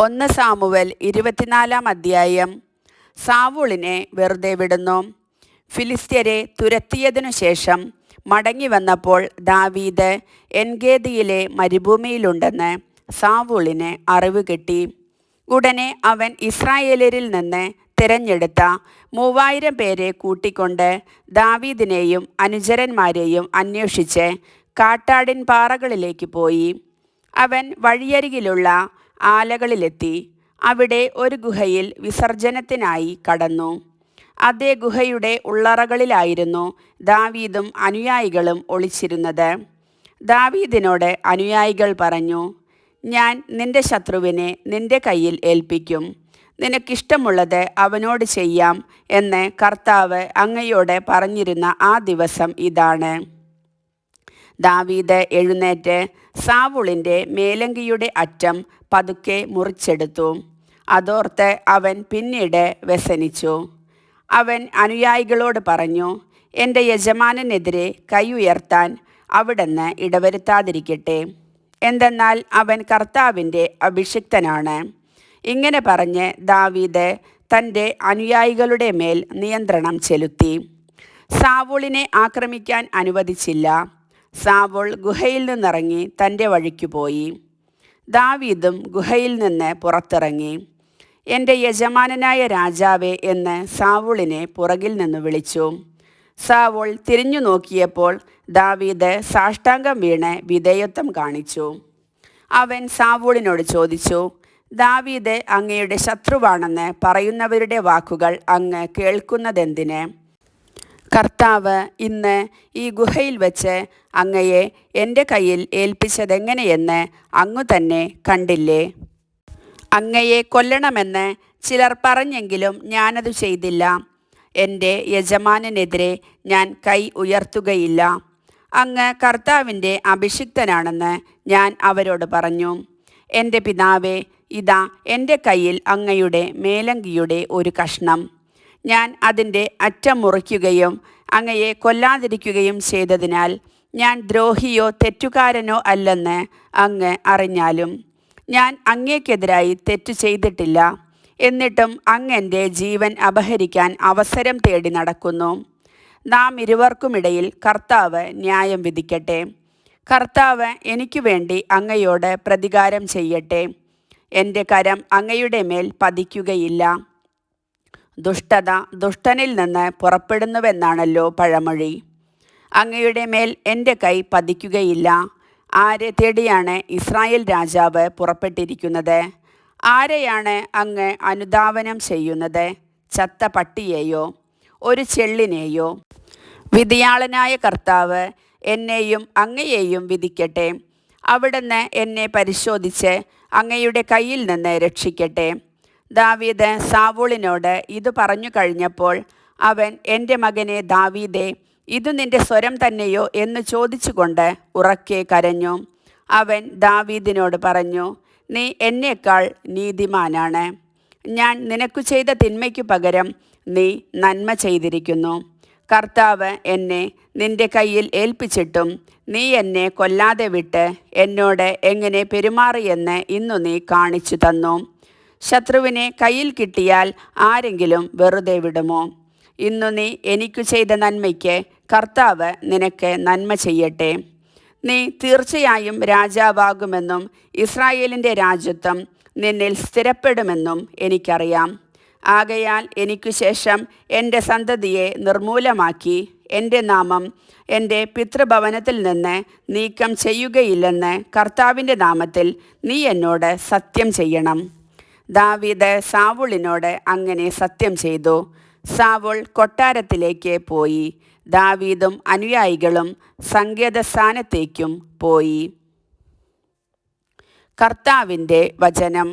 1 Samuel 24 അധ്യായം. സാവൂളിനെ വെറുതെ വിടുന്നു. ഫിലിസ്ത്യരെ തുരത്തിയതിനു ശേഷം മടങ്ങി വന്നപ്പോൾ ദാവീദ് എൻഗേദിയിലെ മരുഭൂമിയിലുണ്ടെന്ന് സാവൂളിന് അറിവ് കിട്ടി. ഉടനെ അവൻ ഇസ്രായേല്യരിൽ നിന്ന് തിരഞ്ഞെടുത്ത 3000 പേരെ കൂട്ടിക്കൊണ്ട് ദാവീദിനെയും അനുചരന്മാരെയും അന്വേഷിച്ച് കാട്ടാടിൻ പാറകളിലേക്ക് പോയി. അവൻ വഴിയരികിലുള്ള ആലകളിലെത്തി അവിടെ ഒരു ഗുഹയിൽ വിസർജനത്തിനായി കടന്നു. അതേ ഗുഹയുടെ ഉള്ളറകളിലായിരുന്നു ദാവീദും അനുയായികളും ഒളിച്ചിരുന്നത്. ദാവീദിനോട് അനുയായികൾ പറഞ്ഞു, ഞാൻ നിന്റെ ശത്രുവിനെ നിന്റെ കയ്യിൽ ഏൽപ്പിക്കും, നിനക്കിഷ്ടമുള്ളത് അവനോട് ചെയ്യാം എന്ന് കർത്താവ് അങ്ങയോട് പറഞ്ഞിരുന്ന ആ ദിവസം ഇതാണ്. ദാവീദ് എഴുന്നേറ്റ് സാവൂളിൻ്റെ മേലങ്കിയുടെ അറ്റം പതുക്കെ മുറിച്ചെടുത്തു. അതോർത്ത് അവൻ പിന്നീട് വ്യസനിച്ചു. അവൻ അനുയായികളോട് പറഞ്ഞു, എൻ്റെ യജമാനനെതിരെ കൈ ഉയർത്താൻ അവിടുന്ന് ഇടവരുത്താതിരിക്കട്ടെ, എന്തെന്നാൽ അവൻ കർത്താവിൻ്റെ അഭിഷിക്തനാണ്. ഇങ്ങനെ പറഞ്ഞ് ദാവീദ് തൻ്റെ അനുയായികളുടെ മേൽ നിയന്ത്രണം ചെലുത്തി. സാവൂളിനെ ആക്രമിക്കാൻ അനുവദിച്ചില്ല. സാവൂൾ ഗുഹയിൽ നിന്നിറങ്ങി തൻ്റെ വഴിക്കു പോയി. ദാവീദും ഗുഹയിൽ നിന്ന് പുറത്തിറങ്ങി. എൻ്റെ യജമാനനായ രാജാവേ എന്ന് സാവൂളിനെ പുറകിൽ നിന്ന് വിളിച്ചു. സാവൂൾ തിരിഞ്ഞു നോക്കിയപ്പോൾ ദാവീദ് സാഷ്ടാംഗം വീണ് വിധേയത്വം കാണിച്ചു. അവൻ സാവൂളിനോട് ചോദിച്ചു, ദാവീദ് അങ്ങയുടെ ശത്രുവാണെന്ന് പറയുന്നവരുടെ വാക്കുകൾ അങ്ങ് കേൾക്കുന്നതെന്തിന്? കർത്താവ് ഇന്ന് ഈ ഗുഹയിൽ വച്ച് അങ്ങയെ എൻ്റെ കയ്യിൽ ഏൽപ്പിച്ചതെങ്ങനെയെന്ന് അങ്ങു തന്നെ കണ്ടില്ലേ? അങ്ങയെ കൊല്ലണമെന്ന് ചിലർ പറഞ്ഞെങ്കിലും ഞാനത് ചെയ്തില്ല. എൻ്റെ യജമാനനെതിരെ ഞാൻ കൈ ഉയർത്തുകയില്ല. അങ്ങ് കർത്താവിൻ്റെ അഭിഷിക്തനാണെന്ന് ഞാൻ അവരോട് പറഞ്ഞു. എൻ്റെ പിതാവേ, ഇതാ എൻ്റെ കയ്യിൽ അങ്ങയുടെ മേലങ്കിയുടെ ഒരു കഷ്ണം. ഞാൻ അതിൻ്റെ അറ്റം മുറിക്കുകയും അങ്ങയെ കൊല്ലാതിരിക്കുകയും ചെയ്തതിനാൽ ഞാൻ ദ്രോഹിയോ തെറ്റുകാരനോ അല്ലെന്ന് അങ്ങ് അറിഞ്ഞാലും ഞാൻ അങ്ങേക്കെതിരായി തെറ്റു ചെയ്തിട്ടില്ല. എന്നിട്ടും അങ്ങ് എൻ്റെ ജീവൻ അപഹരിക്കാൻ അവസരം തേടി നടക്കുന്നു. നാം ഇരുവർക്കുമിടയിൽ കർത്താവ് ന്യായം വിധിക്കട്ടെ. കർത്താവ് എനിക്ക് വേണ്ടി അങ്ങയോട് പ്രതികാരം ചെയ്യട്ടെ. എൻ്റെ കരം അങ്ങയുടെ മേൽ പതിക്കുകയില്ല. ദുഷ്ടത ദുഷ്ടനിൽ നിന്ന് പുറപ്പെടുന്നുവെന്നാണല്ലോ പഴമൊഴി. അങ്ങയുടെ മേൽ എൻ്റെ കൈ പതിക്കുകയില്ല. ആരെ തേടിയാണ് ഇസ്രായേൽ രാജാവ് പുറപ്പെട്ടിരിക്കുന്നത്? ആരെയാണ് അങ്ങ് അനുധാവനം ചെയ്യുന്നത്? ചത്ത പട്ടിയെയോ ഒരു ചെള്ളിനെയോ? വിധിയാളനായ കർത്താവ് എന്നെയും അങ്ങയെയും വിധിക്കട്ടെ. അവിടുന്ന് എന്നെ പരിശോധിച്ച് അങ്ങയുടെ കയ്യിൽ നിന്ന് രക്ഷിക്കട്ടെ. ദാവീദ് സാവൂളിനോട് ഇത് പറഞ്ഞു കഴിഞ്ഞപ്പോൾ അവൻ, എൻ്റെ മകനെ ദാവീദേ, ഇതു നിന്റെ സ്വരം തന്നെയോ എന്ന് ചോദിച്ചുകൊണ്ട് ഉറക്കെ കരഞ്ഞു. അവൻ ദാവീദിനോട് പറഞ്ഞു, നീ എന്നേക്കാൾ നീതിമാനാണ്. ഞാൻ നിനക്കു ചെയ്ത തിന്മയ്ക്കു പകരം നീ നന്മ ചെയ്തിരിക്കുന്നു. കർത്താവ് എന്നെ നിന്റെ കയ്യിൽ ഏൽപ്പിച്ചിട്ടും നീ എന്നെ കൊല്ലാതെ വിട്ട് എന്നോട് എങ്ങനെ പെരുമാറിയെന്ന് ഇന്നു നീ കാണിച്ചു തന്നു. ശത്രുവിനെ കയ്യിൽ കിട്ടിയാൽ ആരെങ്കിലും വെറുതെ വിടുമോ? ഇന്നു നീ എനിക്കു ചെയ്ത നന്മയ്ക്ക് കർത്താവ് നിനക്ക് നന്മ ചെയ്യട്ടെ. നീ തീർച്ചയായും രാജാവാകുമെന്നും ഇസ്രായേലിൻ്റെ രാജത്വം നിന്നിൽ സ്ഥിരപ്പെടുമെന്നും എനിക്കറിയാം. ആകയാൽ എനിക്കു ശേഷം എൻ്റെ സന്തതിയെ നിർമൂലമാക്കി എൻ്റെ നാമം എൻ്റെ പിതൃഭവനത്തിൽ നിന്ന് നീക്കം ചെയ്യുകയില്ലെന്ന് കർത്താവിൻ്റെ നാമത്തിൽ നീ എന്നോട് സത്യം ചെയ്യണം. ദാവീദ് സാവൂളിനോട് അങ്ങനെ സത്യം ചെയ്തു. സാവൂൾ കൊട്ടാരത്തിലേക്ക് പോയി. ദാവീദും അനുയായികളും സങ്കേതസ്ഥാനത്തേക്കും പോയി. കർത്താവിൻ്റെ വചനം.